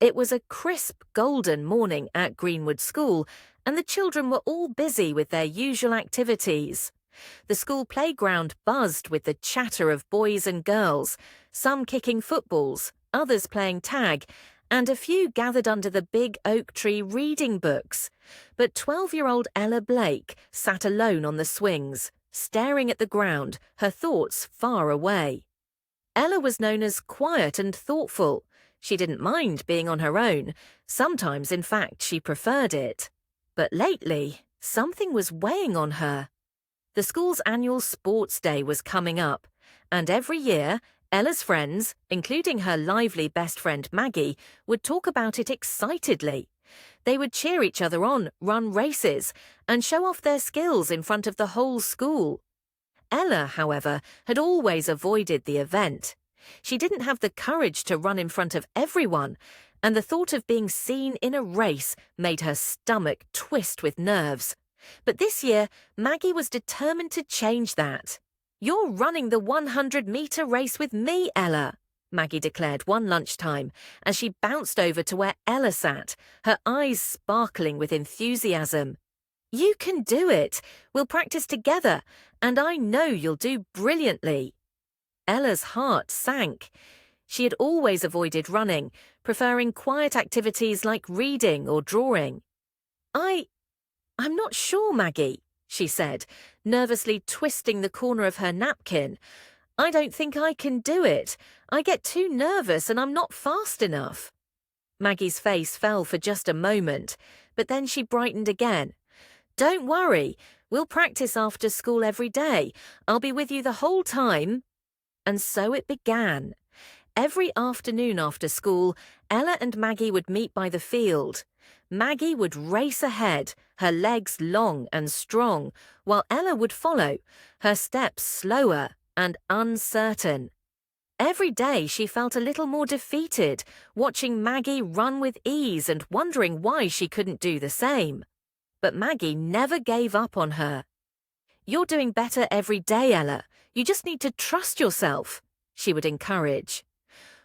It was a crisp, golden morning at Greenwood School, and the children were all busy with their usual activities. The school playground buzzed with the chatter of boys and girls, some kicking footballs, others playing tag, and a few gathered under the big oak tree reading books. But 12-year-old Ella Blake sat alone on the swings, staring at the ground, her thoughts far away. Ella was known as quiet and thoughtful. She didn't mind being on her own. Sometimes, in fact, she preferred it. But lately, something was weighing on her. The school's annual sports day was coming up, and every year, Ella's friends, including her lively best friend Maggie, would talk about it excitedly. They would cheer each other on, run races, and show off their skills in front of the whole school. Ella, however, had always avoided the event. She didn't have the courage to run in front of everyone, and the thought of being seen in a race made her stomach twist with nerves. But this year, Maggie was determined to change that. "You're running the 100-meter race with me, Ella," Maggie declared one lunchtime as she bounced over to where Ella sat, her eyes sparkling with enthusiasm. "You can do it. We'll practice together, and I know you'll do brilliantly." Ella's heart sank. She had always avoided running, preferring quiet activities like reading or drawing. I'm not sure, Maggie," she said, nervously twisting the corner of her napkin. "I don't think I can do it. I get too nervous and I'm not fast enough." Maggie's face fell for just a moment, but then she brightened again. "Don't worry. We'll practice after school every day. I'll be with you the whole time." And so it began. Every afternoon after school, Ella and Maggie would meet by the field. Maggie would race ahead, her legs long and strong, while Ella would follow, her steps slower and uncertain. Every day she felt a little more defeated, watching Maggie run with ease and wondering why she couldn't do the same. But Maggie never gave up on her. "You're doing better every day, Ella. You just need to trust yourself," she would encourage.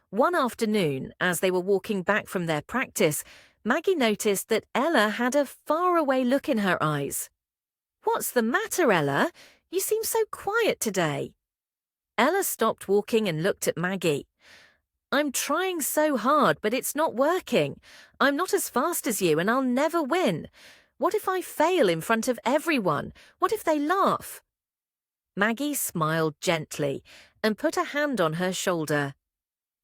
One afternoon, as they were walking back from their practice, Maggie noticed that Ella had a faraway look in her eyes. "What's the matter, Ella? You seem so quiet today." Ella stopped walking and looked at Maggie. "I'm trying so hard, but it's not working. I'm not as fast as you, and I'll never win. What if I fail in front of everyone? What if they laugh?" Maggie smiled gently and put a hand on her shoulder.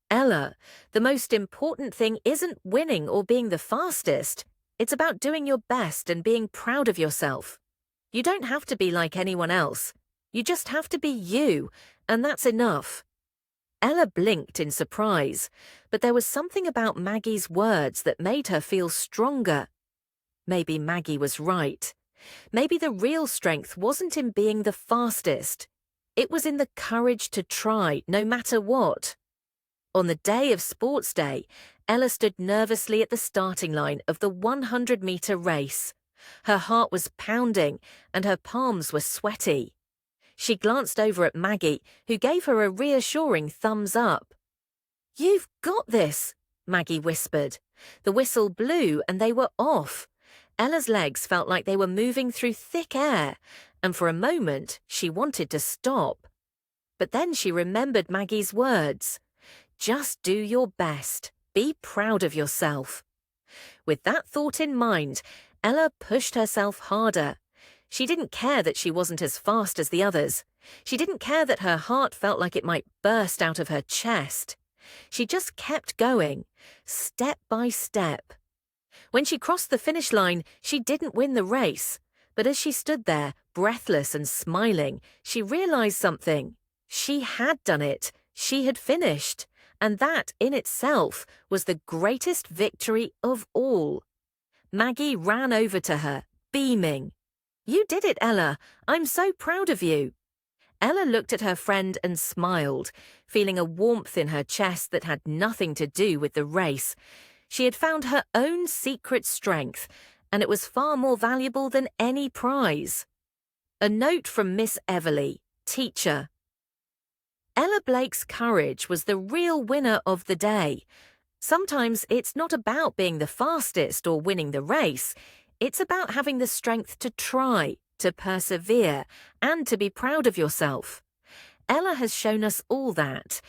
"Ella, the most important thing isn't winning or being the fastest. It's about doing your best and being proud of yourself. You don't have to be like anyone else. You just have to be you, and that's enough." Ella blinked in surprise, but there was something about Maggie's words that made her feel stronger. Maybe Maggie was right. Maybe the real strength wasn't in being the fastest. It was in the courage to try, no matter what. On the day of sports day, Ella stood nervously at the starting line of the 100-meter race. Her heart was pounding and her palms were sweaty. She glanced over at Maggie, who gave her a reassuring thumbs up. "You've got this," Maggie whispered. The whistle blew and they were off. Ella's legs felt like they were moving through thick air, and for a moment she wanted to stop. But then she remembered Maggie's words. "Just do your best. Be proud of yourself." With that thought in mind, Ella pushed herself harder. She didn't care that she wasn't as fast as the others. She didn't care that her heart felt like it might burst out of her chest. She just kept going, step by step. When she crossed the finish line, she didn't win the race. But as she stood there, breathless and smiling, she realized something. She had done it. She had finished. And that, in itself, was the greatest victory of all. Maggie ran over to her, beaming. "You did it, Ella. I'm so proud of you." Ella looked at her friend and smiled, feeling a warmth in her chest that had nothing to do with the race. She had found her own secret strength, and it was far more valuable than any prize. A note from Miss Everly, teacher. Ella Blake's courage was the real winner of the day. Sometimes it's not about being the fastest or winning the race. It's about having the strength to try, to persevere, and to be proud of yourself. Ella has shown us all that.